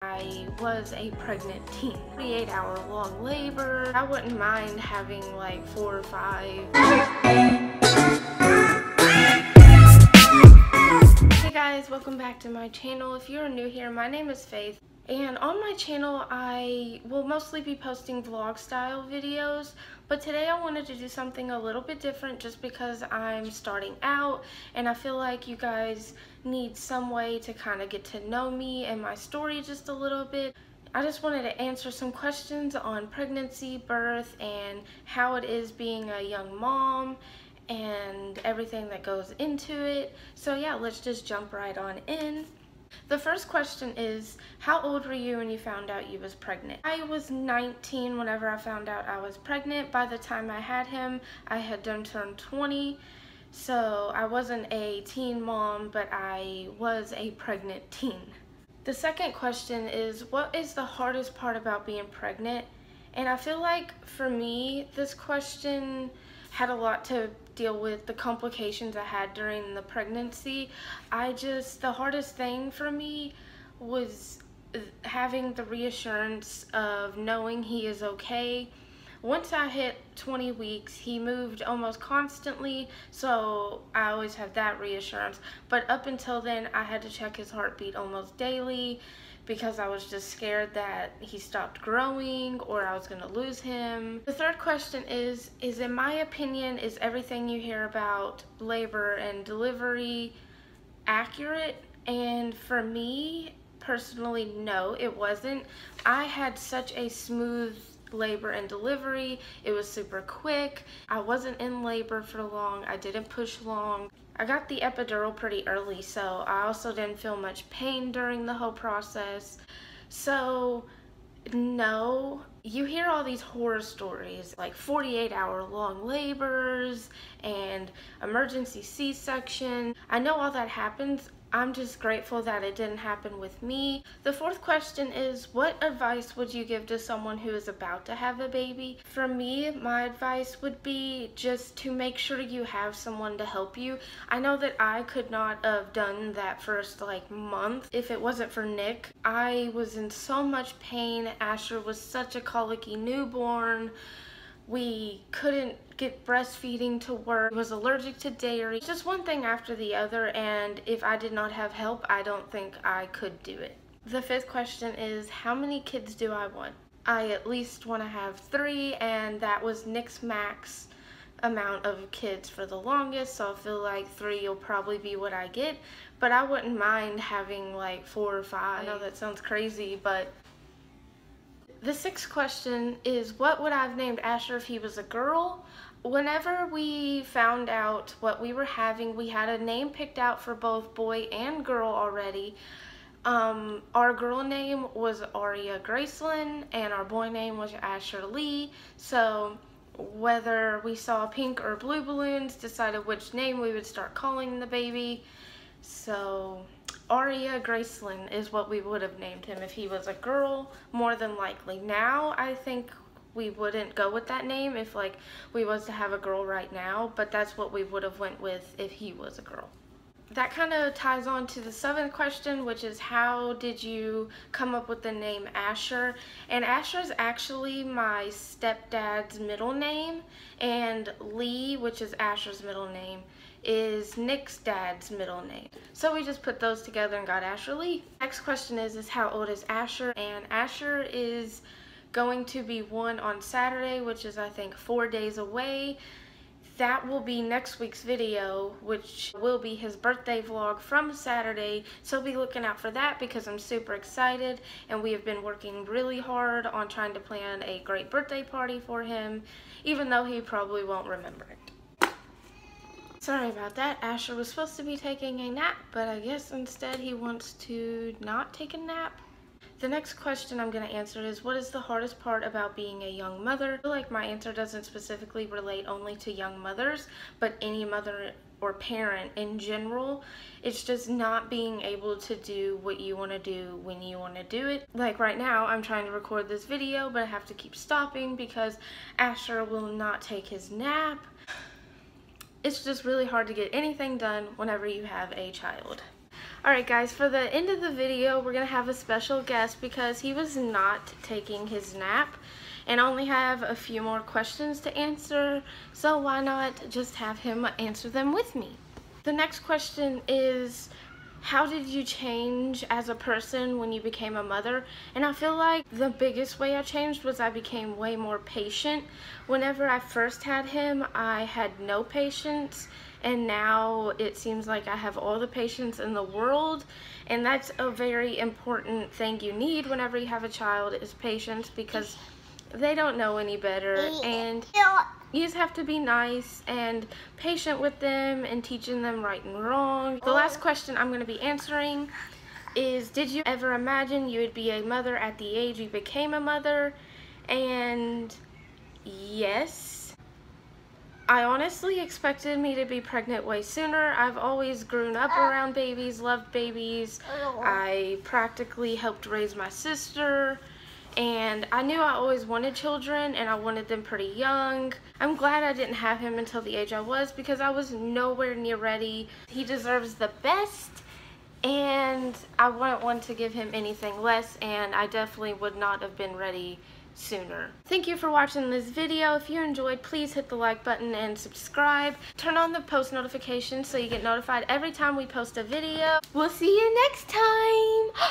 I was a pregnant teen. 48-hour long labor. I wouldn't mind having like 4 or 5. Hey guys, welcome back to my channel. If you're new here, my name is Faith. And on my channel, I will mostly be posting vlog style videos, but today I wanted to do something a little bit different just because I'm starting out and I feel like you guys need some way to kind of get to know me and my story just a little bit. I just wanted to answer some questions on pregnancy, birth, and how it is being a young mom and everything that goes into it. So yeah, let's just jump right on in. The first question is, how old were you when you found out you was pregnant? I was 19 whenever I found out I was pregnant. By the time I had him, I had done turned 20. So I wasn't a teen mom, but I was a pregnant teen. The second question is, what is the hardest part about being pregnant? And I feel like for me, this question had a lot to deal with the complications I had during the pregnancy. The hardest thing for me was having the reassurance of knowing he is okay. Once I hit 20 weeks, he moved almost constantly, so I always have that reassurance. But up until then, I had to check his heartbeat almost daily because I was just scared that he stopped growing or I was going to lose him. The third question is in my opinion, is everything you hear about labor and delivery accurate? And for me, personally, no, it wasn't. I had such a smooth labor and delivery. It was super quick. I wasn't in labor for long. I didn't push long. I got the epidural pretty early, so I also didn't feel much pain during the whole process. So no, you hear all these horror stories like 48-hour long labors and emergency C-section. I know all that happens. I'm just grateful that it didn't happen with me. The fourth question is, what advice would you give to someone who is about to have a baby? For me, my advice would be just to make sure you have someone to help you. I know that I could not have done that first month if it wasn't for Nick. I was in so much pain. Asher was such a colicky newborn. We couldn't get breastfeeding to work. I was allergic to dairy. Just one thing after the other, and if I did not have help, I don't think I could do it. The fifth question is, how many kids do I want? I at least want to have 3, and that was Nick's max amount of kids for the longest, so I feel like 3 will probably be what I get, but I wouldn't mind having 4 or 5. I know that sounds crazy, but the sixth question is, what would I have named Asher if he was a girl? Whenever we found out what we were having, we had a name picked out for both boy and girl already. Our girl name was Aria Gracelyn, and our boy name was Asher Lee. So whether we saw pink or blue balloons, decided which name we would start calling the baby. So Aria Gracelyn is what we would have named him if he was a girl, more than likely. Now, I think we wouldn't go with that name if we was to have a girl right now, but that's what we would have went with if he was a girl. That kind of ties on to the 7th question, which is, how did you come up with the name Asher? And Asher is actually my stepdad's middle name, and Lee, which is Asher's middle name, is Nick's dad's middle name. So we just put those together and got Asher Lee. Next question is how old is Asher? And Asher is going to be 1 on Saturday, which is I think 4 days away. That will be next week's video, which will be his birthday vlog from Saturday. So be looking out for that because I'm super excited, and we have been working really hard on trying to plan a great birthday party for him, even though he probably won't remember it. Sorry about that. Asher was supposed to be taking a nap, but I guess instead he wants to not take a nap. The next question I'm going to answer is, what is the hardest part about being a young mother? I feel like my answer doesn't specifically relate only to young mothers, but any mother or parent in general. It's just not being able to do what you want to do when you want to do it. Like right now, I'm trying to record this video, but I have to keep stopping because Asher will not take his nap. It's just really hard to get anything done whenever you have a child. Alright guys, for the end of the video, we're going to have a special guest because he was not taking his nap and I only have a few more questions to answer, so why not just have him answer them with me? The next question is, how did you change as a person when you became a mother? And I feel like the biggest way I changed was I became way more patient. Whenever I first had him, I had no patience, and now it seems like I have all the patience in the world, and that's a very important thing you need whenever you have a child, is patience, because they don't know any better, and you just have to be nice and patient with them and teaching them right and wrong. The last question I'm going to be answering is, did you ever imagine you would be a mother at the age you became a mother? And yes. I honestly expected me to be pregnant way sooner. I've always grown up around babies, loved babies. I practically helped raise my sister. And I knew I always wanted children, and I wanted them pretty young. I'm glad I didn't have him until the age I was, because I was nowhere near ready. He deserves the best, and I wouldn't want to give him anything less, and I definitely would not have been ready sooner. Thank you for watching this video. If you enjoyed, please hit the like button and subscribe. Turn on the post notifications so you get notified every time we post a video. We'll see you next time.